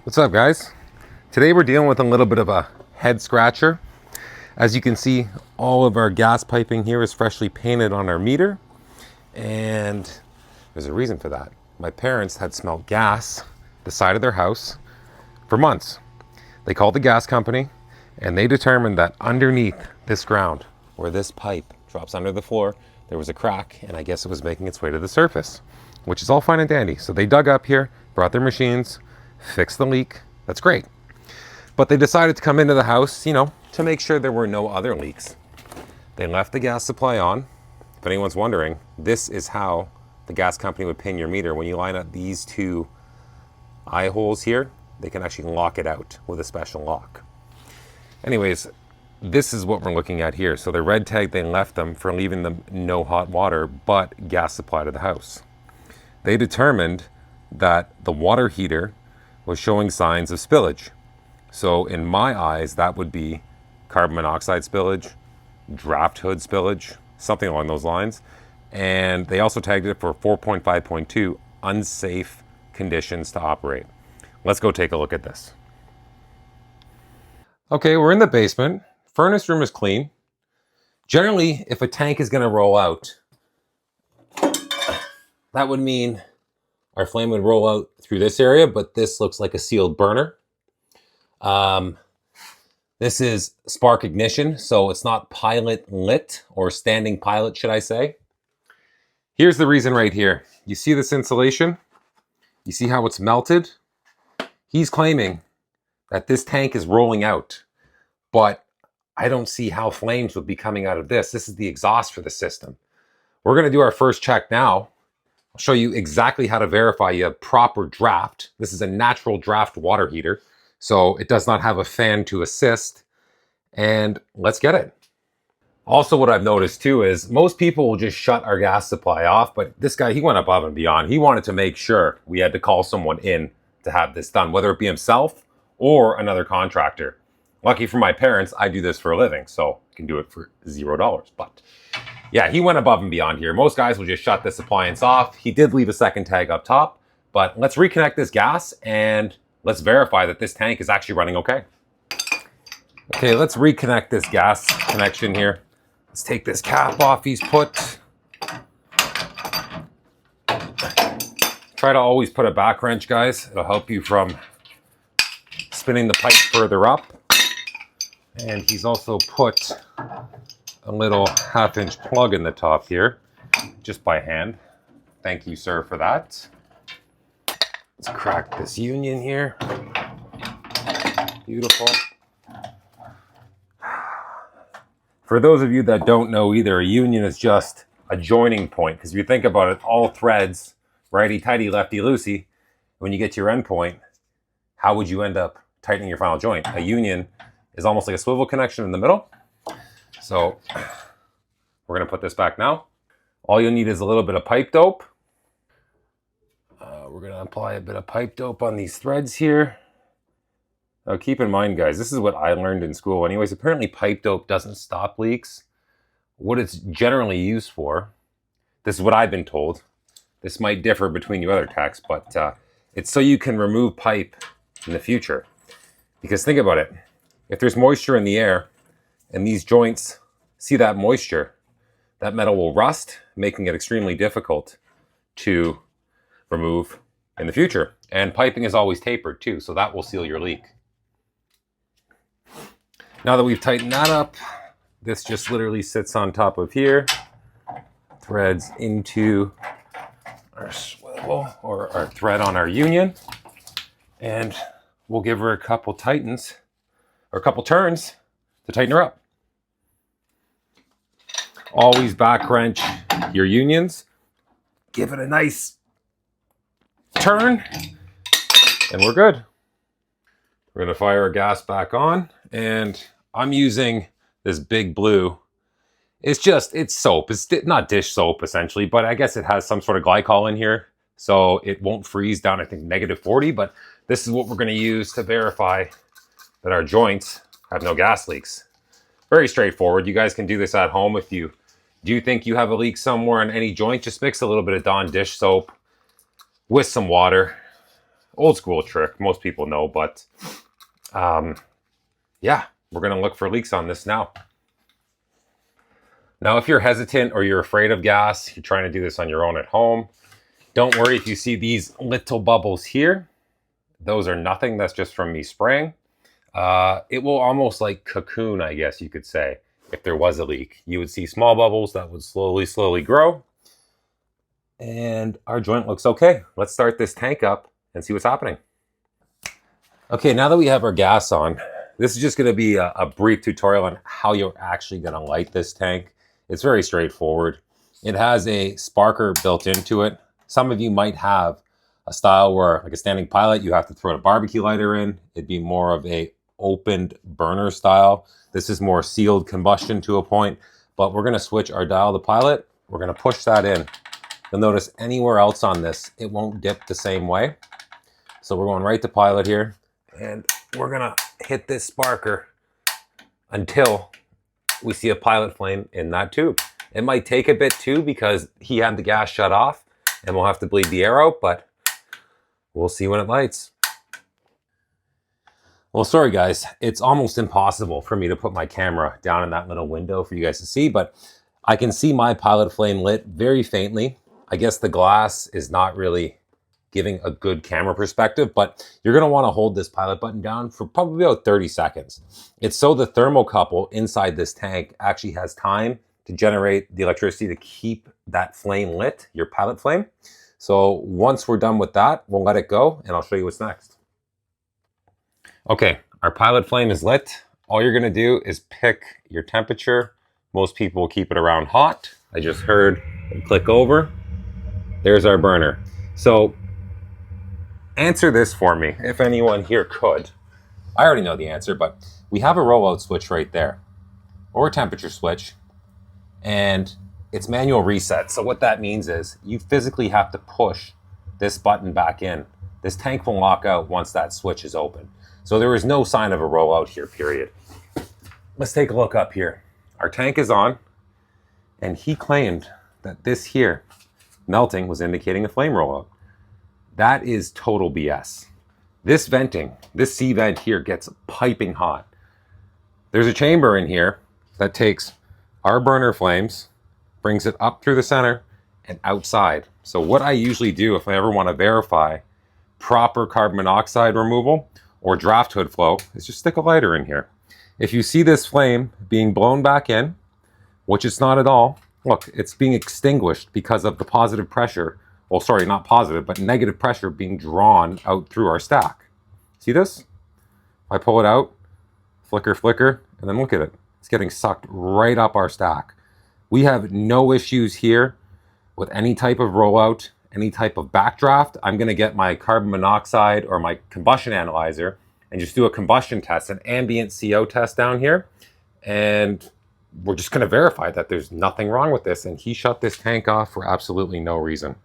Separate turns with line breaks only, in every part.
What's up, guys? Today we're dealing with a little bit of a head scratcher. As you can see, all of our gas piping here is freshly painted on our meter, and there's a reason for that. My parents had smelled gas the side of their house for months. They called the gas company and they determined that underneath this ground, where this pipe drops under the floor, there was a crack, and I guess it was making its way to the surface, which is all fine and dandy. So they dug up here, brought their machines, fixed the leak. That's great. But they decided to come into the house, to make sure there were no other leaks. They left the gas supply on. If anyone's wondering, this is how the gas company would ping your meter. When you line up these two eye holes here, they can actually lock it out with a special lock. Anyways, this is what we're looking at here. So the red tag, they left them for leaving them no hot water, but gas supply to the house. They determined that the water heater was showing signs of spillage. So in my eyes, that would be carbon monoxide spillage, draft hood spillage, something along those lines. And they also tagged it for 4.5.2 unsafe conditions to operate. Let's go take a look at this. Okay, we're in the basement. Furnace room is clean. Generally, if a tank is going to roll out, that would mean our flame would roll out through this area, but this looks like a sealed burner. This is spark ignition, so it's not pilot lit, or standing pilot, should I say. Here's the reason right here. You see this insulation? You see how it's melted? He's claiming that this tank is rolling out, but I don't see how flames would be coming out of this. This is the exhaust for the system. We're gonna do our first check now. I'll show you exactly how to verify you have proper draft. This is a natural draft water heater, so it does not have a fan to assist. And let's get it. Also, what I've noticed too is most people will just shut our gas supply off, but this guy, he went above and beyond. He wanted to make sure we had to call someone in to have this done, whether it be himself or another contractor. Lucky for my parents, I do this for a living, so I can do it for $0. But yeah, he went above and beyond here. Most guys will just shut this appliance off. He did leave a second tag up top, but let's reconnect this gas and let's verify that this tank is actually running okay. Okay, let's reconnect this gas connection here. Let's take this cap off he's put. Try to always put a back wrench, guys. It'll help you from spinning the pipe further up. And he's also put a little 1/2-inch plug in the top here, just by hand. Thank you, sir, for that. Let's crack this union here. Beautiful. For those of you that don't know either, a union is just a joining point, because if you think about it, all threads, righty-tighty, lefty-loosey, when you get to your end point, how would you end up tightening your final joint? A union is almost like a swivel connection in the middle. So we're going to put this back now. All you'll need is a little bit of pipe dope. We're going to apply a bit of pipe dope on these threads here. Now keep in mind, guys, this is what I learned in school. Anyways, apparently pipe dope doesn't stop leaks. What it's generally used for, this is what I've been told. This might differ between you other techs, but it's so you can remove pipe in the future. Because think about it. If there's moisture in the air and these joints see that moisture, that metal will rust, making it extremely difficult to remove in the future. And piping is always tapered too, so that will seal your leak. Now that we've tightened that up, this just literally sits on top of here, threads into our swivel or our thread on our union, and we'll give her a couple tightens or a couple turns to tighten her up. Always back wrench your unions. Give it a nice turn and we're good. We're gonna fire our gas back on, and I'm using this Big Blue. It's soap. It's not dish soap essentially, but I guess it has some sort of glycol in here, so it won't freeze down, I think, -40, but this is what we're gonna use to verify that our joints have no gas leaks. Very straightforward. You guys can do this at home. If you do think you have a leak somewhere on any joint, just mix a little bit of Dawn dish soap with some water, Old school trick, most people know, but yeah, we're gonna look for leaks on this now. Now, if you're hesitant or you're afraid of gas, you're trying to do this on your own at home, don't worry if you see these little bubbles here. Those are nothing, that's just from me spraying. It will almost like cocoon, I guess you could say, if there was a leak. You would see small bubbles that would slowly grow. And our joint looks okay. Let's start this tank up and see what's happening. Okay, now that we have our gas on, this is just gonna be a brief tutorial on how you're actually gonna light this tank. It's very straightforward. It has a sparker built into it. Some of you might have a style where, like a standing pilot, you have to throw a barbecue lighter in. It'd be more of a opened burner style. This is more sealed combustion to a point, but we're gonna switch our dial to pilot. We're gonna push that in. You'll notice anywhere else on this, it won't dip the same way. So we're going right to pilot here, and we're gonna hit this sparker until we see a pilot flame in that tube. It might take a bit too because he had the gas shut off and we'll have to bleed the air out, but we'll see when it lights. Well, sorry guys, it's almost impossible for me to put my camera down in that little window for you guys to see, but I can see my pilot flame lit very faintly. I guess the glass is not really giving a good camera perspective, but you're gonna wanna hold this pilot button down for probably about 30 seconds. It's so the thermocouple inside this tank actually has time to generate the electricity to keep that flame lit, your pilot flame. So once we're done with that, we'll let it go and I'll show you what's next. Okay, our pilot flame is lit. All you're gonna do is pick your temperature. Most people will keep it around hot. I just heard it click over. There's our burner. So answer this for me, if anyone here could. I already know the answer, but we have a rollout switch right there, or a temperature switch, and it's manual reset. So what that means is you physically have to push this button back in. This tank will lock out once that switch is open. So there is no sign of a rollout here, period. Let's take a look up here. Our tank is on, and he claimed that this here melting was indicating a flame rollout. That is total BS. This venting, this C vent here gets piping hot. There's a chamber in here that takes our burner flames, brings it up through the center and outside. So what I usually do if I ever want to verify proper carbon monoxide removal or draft hood flow is just stick a lighter in here. If you see this flame being blown back in, which it's not at all, look, it's being extinguished because of the positive pressure. Well, sorry, not positive, but negative pressure being drawn out through our stack. See this? I pull it out, flicker, and then look at it. It's getting sucked right up our stack. We have no issues here with any type of rollout, any type of backdraft. I'm gonna get my carbon monoxide or my combustion analyzer and just do a combustion test, an ambient CO test down here. And we're just gonna verify that there's nothing wrong with this. And he shut this tank off for absolutely no reason.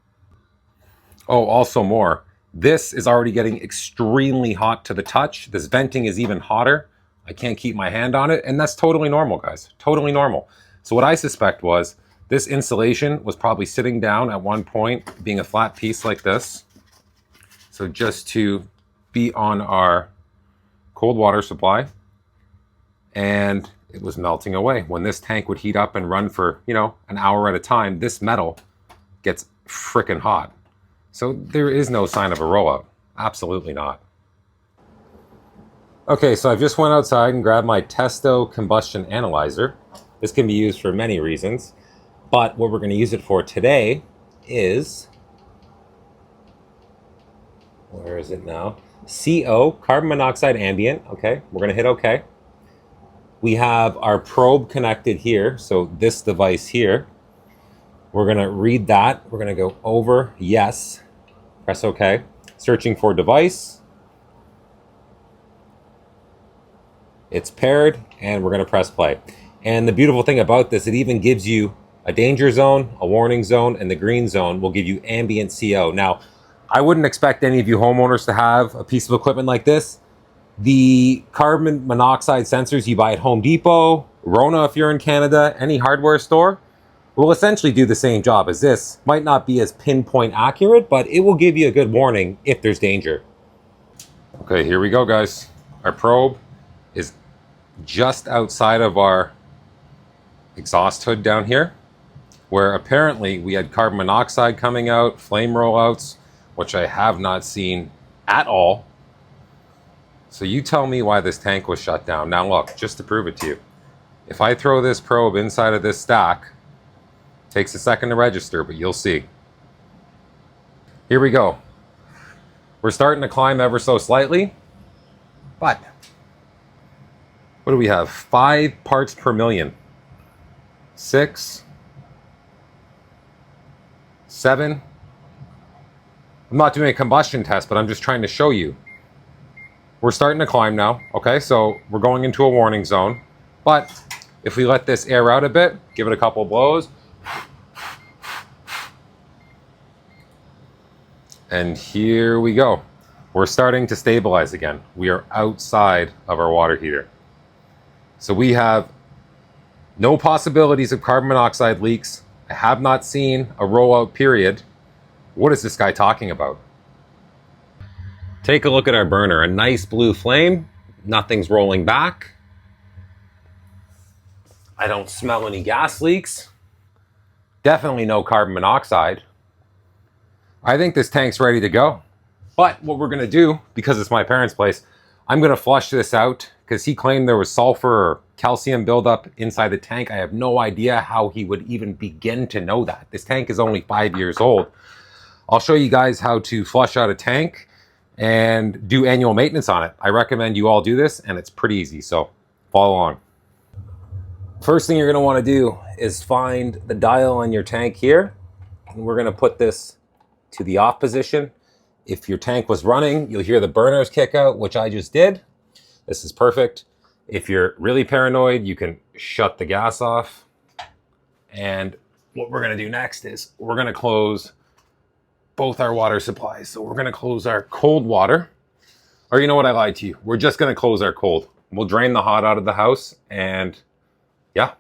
Oh, also more. This is already getting extremely hot to the touch. This venting is even hotter. I can't keep my hand on it, and that's totally normal, guys. Totally normal. So what I suspect was this insulation was probably sitting down at one point, being a flat piece like this. So just to be on our cold water supply, and it was melting away. When this tank would heat up and run for, an hour at a time, this metal gets frickin' hot. So there is no sign of a rollout. Absolutely not. Okay, so I just went outside and grabbed my Testo combustion analyzer. This can be used for many reasons, but what we're going to use it for today is, where is it now? CO, carbon monoxide ambient. Okay, we're going to hit OK. We have our probe connected here, so this device here. We're going to read that. We're going to go over yes. Press OK. Searching for device. It's paired, and we're going to press play. And the beautiful thing about this, it even gives you a danger zone, a warning zone, and the green zone will give you ambient CO. Now, I wouldn't expect any of you homeowners to have a piece of equipment like this. The carbon monoxide sensors you buy at Home Depot, Rona if you're in Canada, any hardware store, will essentially do the same job as this. Might not be as pinpoint accurate, but it will give you a good warning if there's danger. Okay, here we go, guys. Our probe is just outside of our exhaust hood down here, where apparently we had carbon monoxide coming out, flame rollouts, which I have not seen at all. So you tell me why this tank was shut down. Now look, just to prove it to you, if I throw this probe inside of this stack, it takes a second to register, but you'll see. Here we go. We're starting to climb ever so slightly, but what do we have? 5 parts per million. 6, 7. I'm not doing a combustion test, but I'm just trying to show you. We're starting to climb now, okay? So we're going into a warning zone. But if we let this air out a bit, give it a couple blows, and here we go. We're starting to stabilize again. We are outside of our water heater. So we have no possibilities of carbon monoxide leaks. I have not seen a rollout period. What is this guy talking about? Take a look at our burner. A nice blue flame. Nothing's rolling back. I don't smell any gas leaks. Definitely no carbon monoxide. I think this tank's ready to go. But what we're going to do, because it's my parents' place, I'm going to flush this out because he claimed there was sulfur or calcium buildup inside the tank. I have no idea how he would even begin to know that. This tank is only 5 years old. I'll show you guys how to flush out a tank and do annual maintenance on it. I recommend you all do this, and it's pretty easy, so follow along. First thing you're going to want to do is find the dial on your tank here, and we're going to put this to the off position. If your tank was running, you'll hear the burners kick out, which I just did. This is perfect. If you're really paranoid, you can shut the gas off. And what we're going to do next is we're going to close both our water supplies. So we're going to close our cold water. Or you know what, I lied to you. We're just going to close our cold. We'll drain the hot out of the house, and yeah.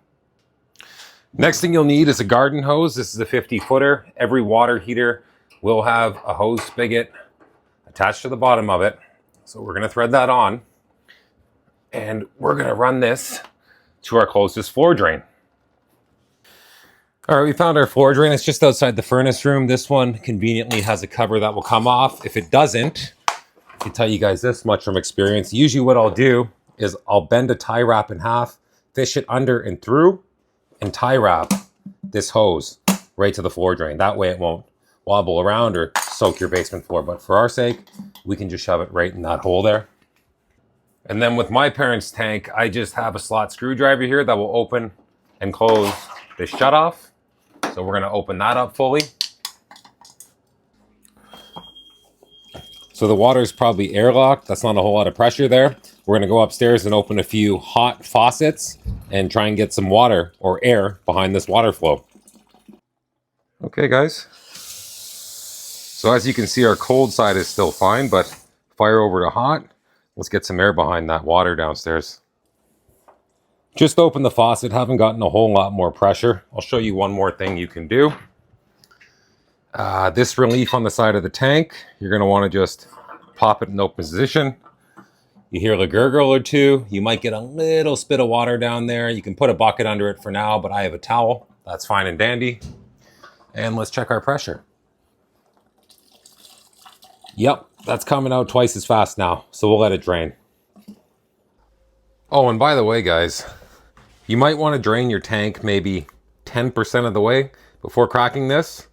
Next thing you'll need is a garden hose. This is a 50-footer. Every water heater will have a hose spigot attached to the bottom of it. So we're going to thread that on, and we're going to run this to our closest floor drain. All right, we found our floor drain. It's just outside the furnace room. This one conveniently has a cover that will come off. If it doesn't, I can tell you guys this much from experience. Usually what I'll do is I'll bend a tie wrap in half, fish it under and through, and tie wrap this hose right to the floor drain. That way it won't wobble around or soak your basement floor. But for our sake, we can just shove it right in that hole there. And then with my parents' tank, I just have a slot screwdriver here that will open and close the shutoff. So we're going to open that up fully. So the water is probably airlocked. That's not a whole lot of pressure there. We're going to go upstairs and open a few hot faucets and try and get some water or air behind this water flow. Okay, guys. So as you can see, our cold side is still fine, but fire over to hot. Let's get some air behind that water downstairs. Just open the faucet, haven't gotten a whole lot more pressure. I'll show you one more thing you can do. This relief on the side of the tank, you're going to want to just pop it in open position. You hear a gurgle or two. You might get a little spit of water down there. You can put a bucket under it for now, but I have a towel. That's fine and dandy. And let's check our pressure. Yep, that's coming out twice as fast now, so we'll let it drain. Oh, and by the way, guys, you might want to drain your tank maybe 10% of the way before cracking this.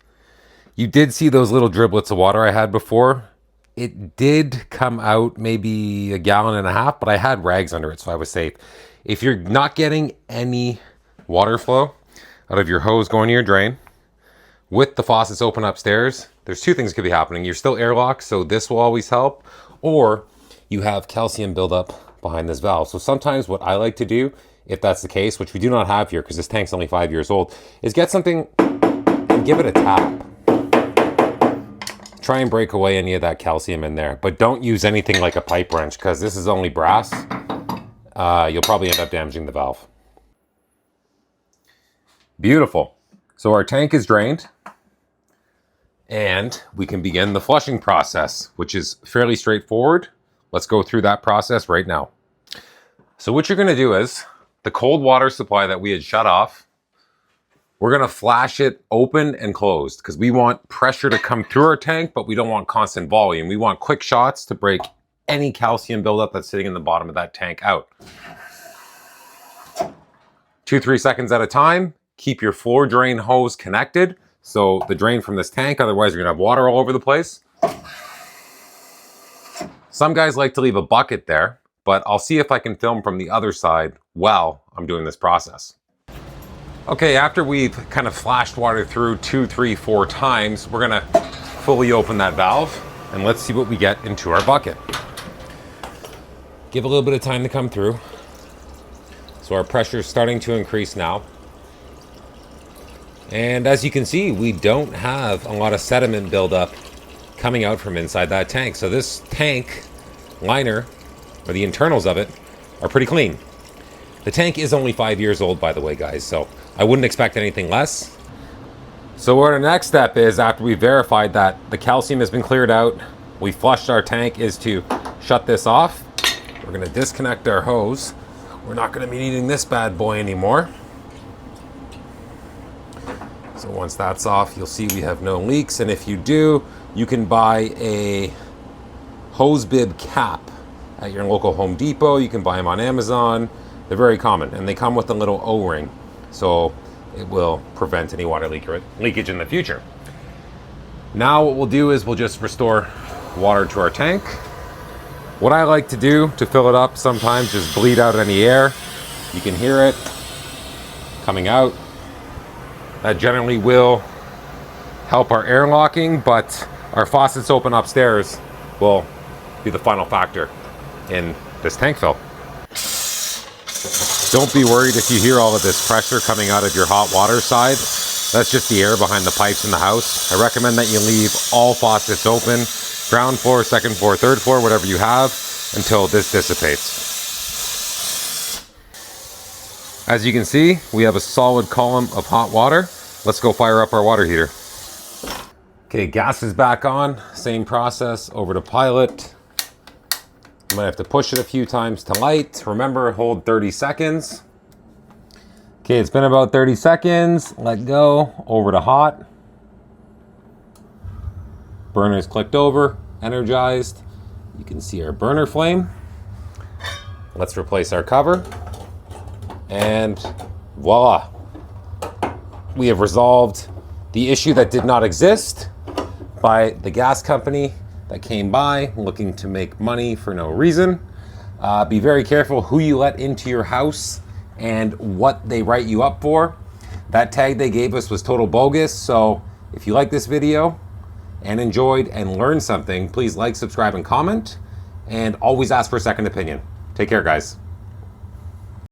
You did see those little driblets of water I had before. It did come out maybe 1.5 gallons, but I had rags under it, so I was safe. If you're not getting any water flow out of your hose going to your drain, with the faucets open upstairs, there's two things that could be happening. You're still airlocked, so this will always help, or you have calcium buildup behind this valve. So sometimes what I like to do, if that's the case, which we do not have here because this tank's only 5 years old, is get something and give it a tap. Try and break away any of that calcium in there, but don't use anything like a pipe wrench because this is only brass. You'll probably end up damaging the valve. Beautiful. So our tank is drained and we can begin the flushing process, which is fairly straightforward. let's go through that process right now. So what you're gonna do is, the cold water supply that we had shut off, we're gonna flash it open and closed because we want pressure to come through our tank, but we don't want constant volume. We want quick shots to break any calcium buildup that's sitting in the bottom of that tank out. 2-3 seconds at a time. Keep your floor drain hose connected, so the drain from this tank, otherwise you're gonna have water all over the place. Some guys like to leave a bucket there, but I'll see if I can film from the other side while I'm doing this process. Okay, after we've kind of flashed water through 2, 3, 4 times, we're gonna fully open that valve and let's see what we get into our bucket. Give a little bit of time to come through. So our pressure is starting to increase now. And as you can see, we don't have a lot of sediment buildup coming out from inside that tank. So this tank liner, or the internals of it, are pretty clean. The tank is only 5 years old, by the way, guys, so I wouldn't expect anything less. So what our next step is, after we verified that the calcium has been cleared out, we flushed our tank, is to shut this off. We're gonna disconnect our hose. We're not gonna be needing this bad boy anymore. So once that's off, you'll see we have no leaks. And if you do, you can buy a hose bib cap at your local Home Depot. You can buy them on Amazon. They're very common, and they come with a little O-ring, so it will prevent any water leakage in the future. Now what we'll do is we'll just restore water to our tank. What I like to do to fill it up sometimes is bleed out any air. You can hear it coming out. That generally will help our air locking, but our faucets open upstairs will be the final factor in this tank fill. Don't be worried if you hear all of this pressure coming out of your hot water side. That's just the air behind the pipes in the house. I recommend that you leave all faucets open, ground floor, second floor, third floor, whatever you have, until this dissipates. As you can see, we have a solid column of hot water. Let's go fire up our water heater. Okay, gas is back on. Same process, over to pilot. You might have to push it a few times to light. Remember, hold 30 seconds. Okay, it's been about 30 seconds. Let go, over to hot. Burner's clicked over, energized. You can see our burner flame. Let's replace our cover. And voila. We have resolved the issue that did not exist by the gas company that came by looking to make money for no reason. Be very careful who you let into your house and what they write you up for. That tag they gave us was total bogus. So if you like this video and enjoyed and learned something, please like, subscribe, and comment. And always ask for a second opinion. Take care, guys.